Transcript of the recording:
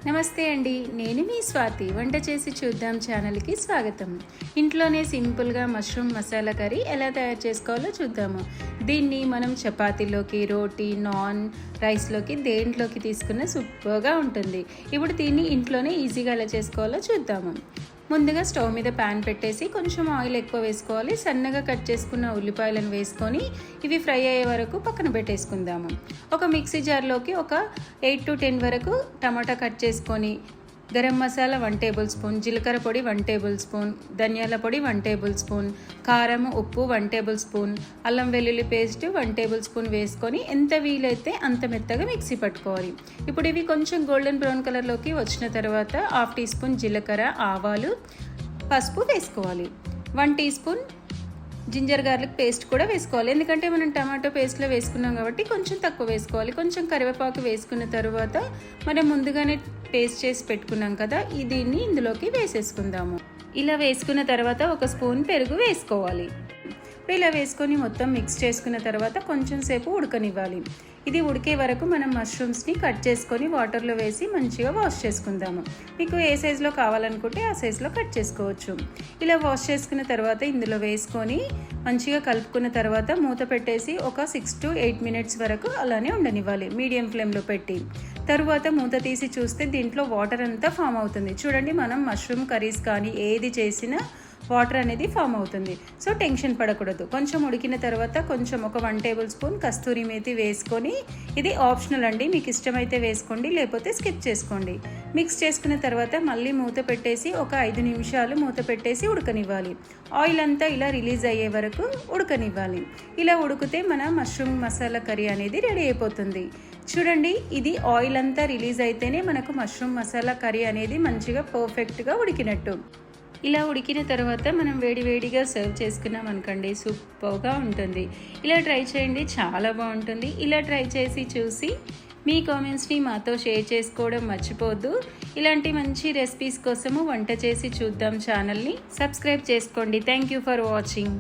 నమస్తే అండి, నేను మీ స్వాతి. వంట చేసి చూద్దాం ఛానల్కి స్వాగతం. ఇంట్లోనే సింపుల్గా మష్రూమ్ మసాలా కర్రీ ఎలా తయారు చేసుకోవాలో చూద్దాము. దీన్ని మనం చపాతీలోకి, రోటీ, నాన్, రైస్లోకి దేంట్లోకి తీసుకున్న సూపర్గా ఉంటుంది. ఇప్పుడు దీన్ని ఇంట్లోనే ఈజీగా ఎలా చేసుకోవాలో చూద్దాము. ముందుగా స్టవ్ మీద ప్యాన్ పెట్టేసి కొంచెం ఆయిల్ ఎక్కువ వేసుకోవాలి. సన్నగా కట్ చేసుకున్న ఉల్లిపాయలను వేసుకొని ఇవి ఫ్రై అయ్యే వరకు పక్కన పెట్టేసుకుందాము. ఒక మిక్సీ జార్లోకి ఒక 8 to 10 వరకు టమాటా కట్ చేసుకొని, గరం మసాలా 1 టేబుల్ స్పూన్, జీలకర్ర పొడి 1 టేబుల్ స్పూన్, ధనియాల పొడి 1 టేబుల్ స్పూన్, కారం, ఉప్పు 1 టేబుల్ స్పూన్, అల్లం వెల్లుల్లి పేస్ట్ 1 టేబుల్ స్పూన్ వేసుకొని ఎంత వీలైతే అంత మెత్తగా మిక్సీ పట్టుకోవాలి. ఇప్పుడు ఇవి కొంచెం గోల్డెన్ బ్రౌన్ కలర్లోకి వచ్చిన తర్వాత 1/2 టీ స్పూన్ జీలకర్ర, ఆవాలు, పసుపు వేసుకోవాలి. 1 teaspoon ginger garlic paste కూడా వేసుకోవాలి. ఎందుకంటే మనం టమాటో పేస్ట్లో వేసుకున్నాం కాబట్టి కొంచెం తక్కువ వేసుకోవాలి. కొంచెం కరివేపాకు వేసుకున్న తర్వాత మనం ముందుగానే పేస్ట్ చేసి పెట్టుకున్నాం కదా, దీన్ని ఇందులోకి వేసేసుకుందాము. ఇలా వేసుకున్న తర్వాత 1 స్పూన్ పెరుగు వేసుకోవాలి. ఇలా వేసుకొని మొత్తం మిక్స్ చేసుకున్న తర్వాత కొంచెం సేపు ఉడకనివ్వాలి. ఇది ఉడికే వరకు మనం మష్రూమ్స్ని కట్ చేసుకొని వాటర్లో వేసి మంచిగా వాష్ చేసుకుందాము. మీకు ఏ సైజులో కావాలనుకుంటే ఆ సైజులో కట్ చేసుకోవచ్చు. ఇలా వాష్ చేసుకున్న తర్వాత ఇందులో వేసుకొని మంచిగా కలుపుకున్న తర్వాత మూత పెట్టేసి ఒక 6 to 8 minutes వరకు అలానే ఉండనివ్వాలి, మీడియం ఫ్లేమ్లో పెట్టి. తరువాత మూత తీసి చూస్తే దీంట్లో వాటర్ అంతా ఫామ్ అవుతుంది. చూడండి, మనం మష్రూమ్ కర్రీస్ కానీ ఏది చేసినా వాటర్ అనేది ఫామ్ అవుతుంది. సో టెన్షన్ పడకూడదు. కొంచెం ఉడికిన తర్వాత కొంచెం ఒక 1 టేబుల్ స్పూన్ కస్తూరి మేతి వేసుకొని, ఇది ఆప్షనల్ అండి, మీకు ఇష్టమైతే వేసుకోండి, లేకపోతే స్కిప్ చేసుకోండి. మిక్స్ చేసుకున్న తర్వాత మళ్ళీ మూత పెట్టేసి ఒక 5 నిమిషాలు మూత పెట్టేసి ఉడకనివ్వాలి. ఆయిల్ అంతా ఇలా రిలీజ్ అయ్యే వరకు ఉడకనివ్వాలి. ఇలా ఉడికితే మన మష్రూమ్ మసాలా కర్రీ అనేది రెడీ అయిపోతుంది. చూడండి, ఇది ఆయిల్ అంతా రిలీజ్ అయితేనే మనకు మష్రూమ్ మసాలా కర్రీ అనేది మంచిగా పర్ఫెక్ట్గా ఉడికినట్టు. ఇలా ఉడికిన తర్వాత మనం వేడివేడిగా సర్వ్ చేసుకున్నాం అనుకోండి, సూపర్గా ఉంటుంది. ఇలా ట్రై చేయండి, చాలా బాగుంటుంది. ఇలా ట్రై చేసి చూసి మీ కామెంట్స్ని మాతో షేర్ చేసుకోవడం మర్చిపోవద్దు. ఇలాంటి మంచి రెసిపీస్ కోసము వంట చేసి చూద్దాం ఛానల్ని సబ్స్క్రైబ్ చేసుకోండి. Thank you for watching.